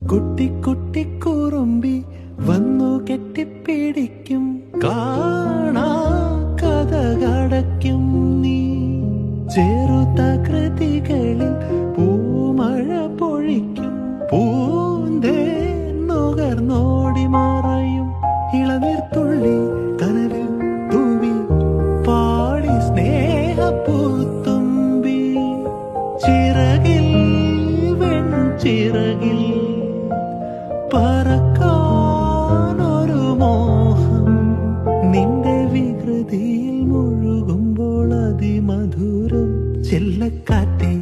കുട്ടി കുട്ടി കുറുമ്പി വന്നു കെട്ടിപ്പിടിക്കും, കാണാ കഥ കടയ്ക്കും നീ. ചെറുതകൃതികളിൽ പൂമഴ പൊഴിക്കും, പൂന്തേ നുകർന്നോടി മറയും. ഇളനീർത്തുള്ളി കനവിൽ തൂവി പാടി സ്നേഹപ്പൂത്തുമ്പി. ചിറകിൽ വെൺചിറകിൽ പറക്കാനൊരു മോഹം, നിന്റെ വികൃതിയിൽ മുഴുകുമ്പോൾ അതിമധുരം. ചെല്ലക്കാറ്റേ